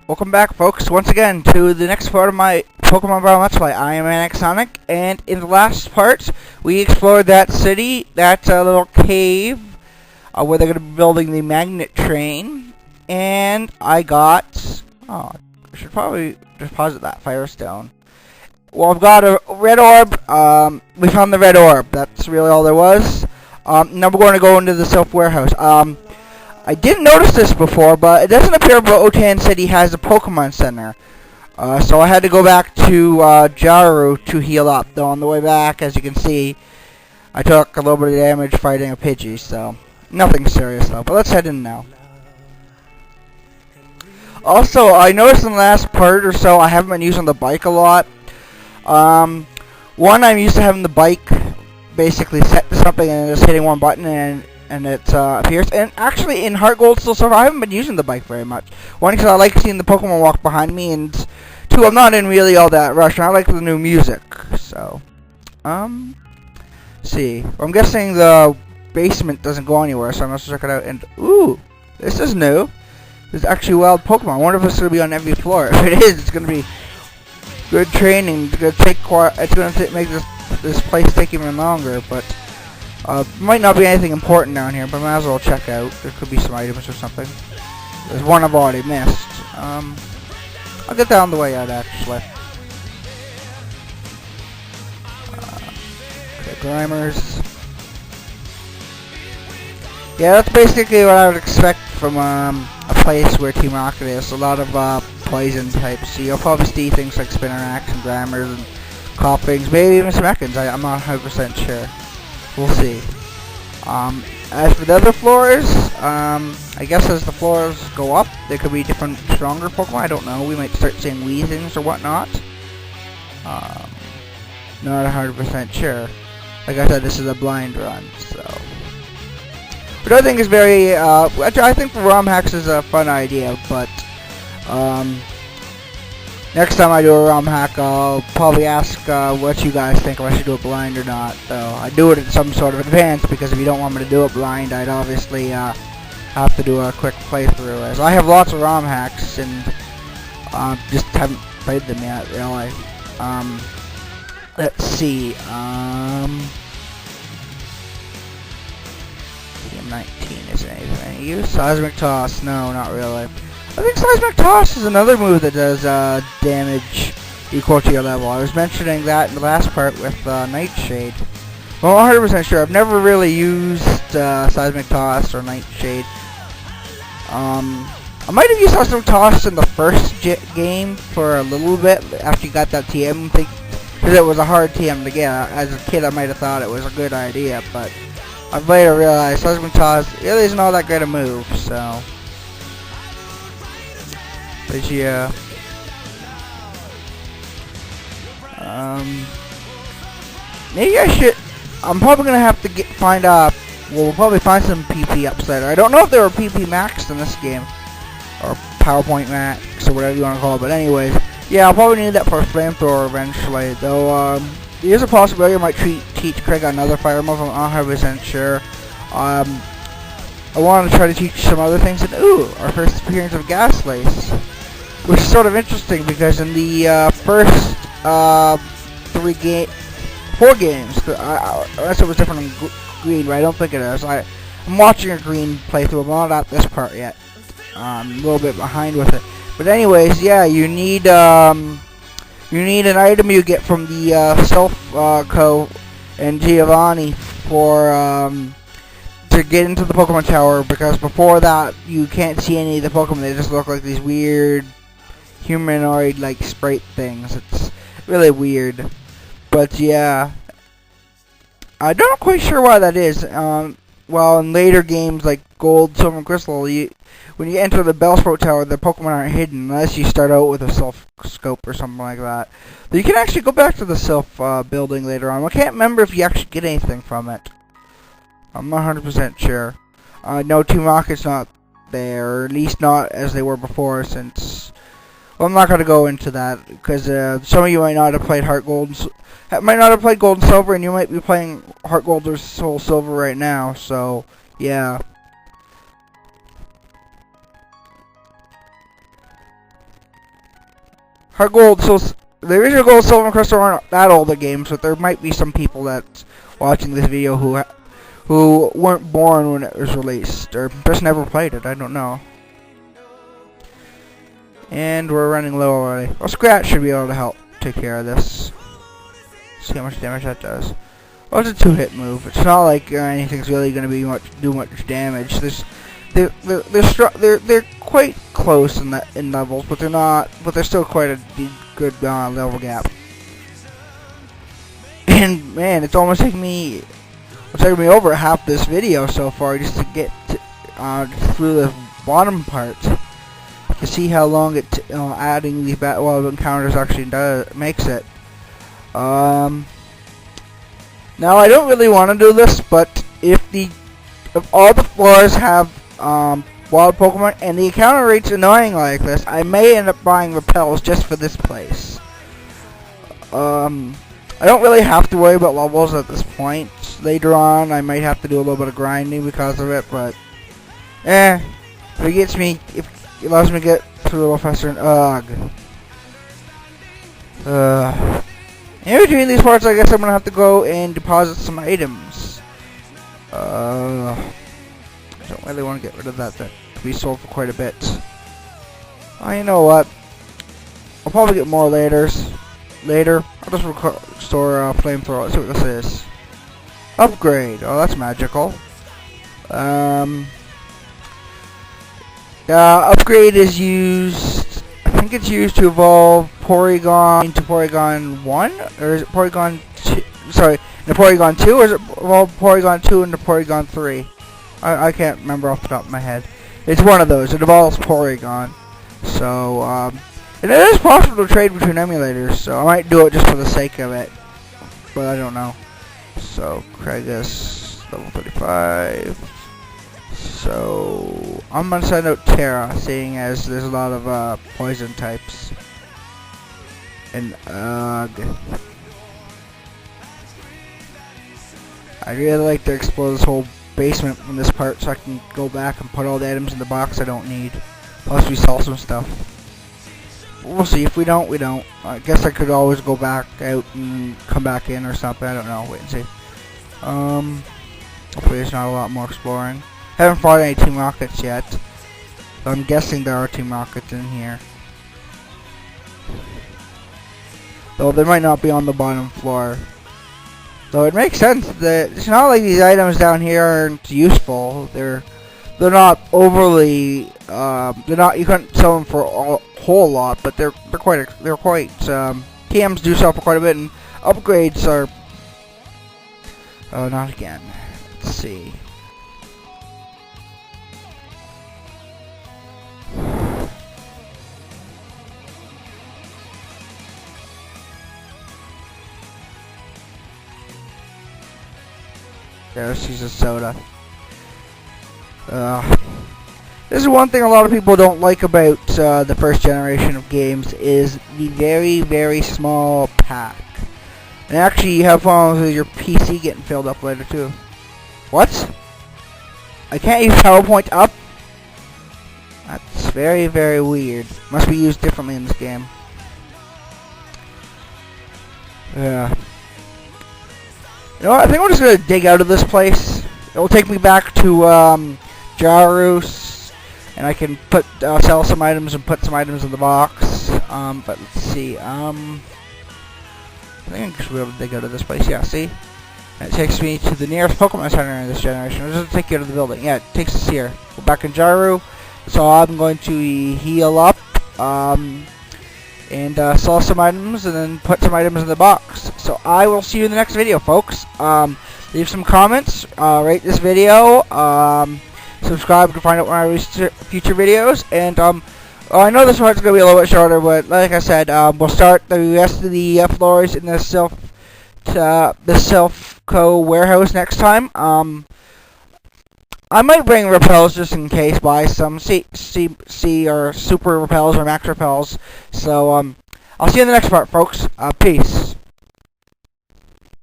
Welcome back, folks, once again to the next part of my Pokemon Red ROM Let's Play. I am Sonic, and in the last part, we explored that city, that little cave, where they're going to be building the magnet train, and I got, I should probably deposit that Firestone. Well, I've got a red orb. We found the red orb. That's really all there was. Now we're going to go into the Silph warehouse. I didn't notice this before, but it doesn't appear Botan City has a Pokemon Center. So I had to go back to Jaru to heal up. Though on the way back, as you can see, I took a little bit of damage fighting a Pidgey, so nothing serious though. But let's head in now. Also, I noticed in the last part or so, I haven't been using the bike a lot. One, I'm used to having the bike basically set to something and just hitting one button and it appears. And actually, in Heart Gold Silver, I haven't been using the bike very much. One, because I like seeing the Pokemon walk behind me, and two, I'm not in really all that rush, and I like the new music. So, see. I'm guessing the basement doesn't go anywhere, so I must check it out. And ooh, this is new. There's actually wild Pokemon. I wonder if it's gonna be on every floor. If it is, it's gonna be good training. It's gonna take make this place take even longer, but. Might not be anything important down here, but I might as well check out. There could be some items or something. There's one I've already missed. I'll get down the way out, actually. Okay, Grimers. Yeah, that's basically what I would expect from a place where Team Rocket is. A lot of poison types. So you'll probably see things like Spinnerax and Grimers and Koffings, maybe even some Ekans. I'm not 100% sure. We'll see. As for the other floors, I guess as the floors go up, there could be different, stronger Pokemon. I don't know. We might start seeing Weezings or whatnot. Not 100% sure. Like I said, this is a blind run, so. Which I think is very, I think the ROM hacks is a fun idea, but, next time I do a ROM hack, I'll probably ask what you guys think, if I should do it blind or not. Though I do it in some sort of advance, because if you don't want me to do it blind, I'd obviously have to do a quick playthrough. As I have lots of ROM hacks, and just haven't played them yet, really. Let's see. TM19 isn't anything. Use Seismic Toss? No, not really. I think Seismic Toss is another move that does damage equal to your level. I was mentioning that in the last part with Nightshade. Well, I'm 100% sure. I've never really used Seismic Toss or Nightshade. I might have used Seismic Toss in the first game for a little bit after you got that TM thing, because it was a hard TM to get. As a kid, I might have thought it was a good idea, but I've later realized Seismic Toss really isn't all that great a move, so. But yeah, maybe I should. I'm probably gonna have to we'll probably find some PP ups later. I don't know if there were PP Max in this game, or PowerPoint Max, or whatever you want to call it. But anyways, yeah, I'll probably need that for a Flamethrower eventually. Though, there's a possibility I might teach Craig another fire move. I'm not 100% sure. I want to try to teach some other things. And ooh, our first appearance of Gas-Lace. Which is sort of interesting, because in the first 4 games, unless it was different in green, but I don't think it is. I'm watching a green playthrough, I'm not at this part yet. I'm a little bit behind with it. But anyways, yeah, you need an item you get from the Silph Co. and Giovanni for to get into the Pokemon Tower, because before that you can't see any of the Pokemon. They just look like these weird humanoid like sprite things. It's really weird, but yeah, I'm not quite sure why that is. Well, in later games like Gold, Silver, and Crystal, when you enter the Bellsprout Tower, the Pokemon aren't hidden unless you start out with a Silph Scope or something like that. But you can actually go back to the Silph building later on. I can't remember if you actually get anything from it. I'm not 100% sure. No, Team Rocket's not there, or at least not as they were before, since. Well, I'm not going to go into that, because some of you might not have played Gold and Silver, and you might be playing Heart Gold or Soul Silver right now, so, yeah. Heart Gold, so the original Gold, Silver, and Crystal aren't that old of games, but there might be some people that's watching this video who weren't born when it was released, or just never played it. I don't know. And we're running low already. Well, Scratch should be able to help take care of this. See how much damage that does. Well, it's a 2-hit move. It's not like anything's really going to be do much damage. They're quite close in levels, but they're not. But they're still quite a good level gap. And man, it's almost taking me over half this video so far just to get through the bottom part. To see how long adding these battle encounters actually makes it. Now I don't really want to do this, but if all the floors have wild Pokemon and the encounter rate's annoying like this, I may end up buying repels just for this place. I don't really have to worry about levels at this point. Later on, I might have to do a little bit of grinding because of it, but if it allows me to get through a little faster. In between these parts, I guess I'm gonna have to go and deposit some items. I don't really want to get rid of that. That could be sold for quite a bit. Oh, you know what? I'll probably get more later. I'll just store flamethrower. Let's see what this is. Upgrade. Oh, that's magical. Upgrade is used. I think it's used to evolve Porygon into Porygon 1, or is it Porygon 2? Sorry, into Porygon 2, or is it evolve Porygon 2 into Porygon 3? I can't remember off the top of my head. It's one of those. It evolves Porygon. So, and it is possible to trade between emulators, so I might do it just for the sake of it. But I don't know. So, Craigus, level 35. So, I'm gonna send out Terra, seeing as there's a lot of poison types. And I really like to explore this whole basement in this part so I can go back and put all the items in the box I don't need. Plus we sell some stuff. We'll see. If we don't, we don't. I guess I could always go back out and come back in or something. I don't know. Wait and see. Hopefully there's not a lot more exploring. Haven't fought any Team Rockets yet. So I'm guessing there are Team Rockets in here. Though they might not be on the bottom floor. Though it makes sense that it's not like these items down here aren't useful. They're not overly you couldn't sell them for a whole lot, but they're quite TMs do sell for quite a bit, and upgrades are not again. Let's see. There's a soda. This is one thing a lot of people don't like about the first generation of games is the very, very small pack. And actually you have problems with your PC getting filled up later too. What? I can't use PowerPoint up? That's very, very weird. Must be used differently in this game. Yeah. You know what? I think I'm just gonna dig out of this place. It will take me back to Jarus, and I can sell some items and put some items in the box. But let's see. I think I should be able to dig out of this place. Yeah, see? And it takes me to the nearest Pokemon Center in this generation. It doesn't take you to the building. Yeah, it takes us here. We're back in Jaru. So I'm going to heal up, and sell some items, and then put some items in the box. So I will see you in the next video, folks. Leave some comments, rate this video, subscribe to find out when I release future videos, and I know this one's going to be a little bit shorter, but like I said, we'll start the rest of the floors in the Selfco warehouse next time. I might bring repels just in case, buy some C or super repels or max repels. So I'll see you in the next part, folks. Peace.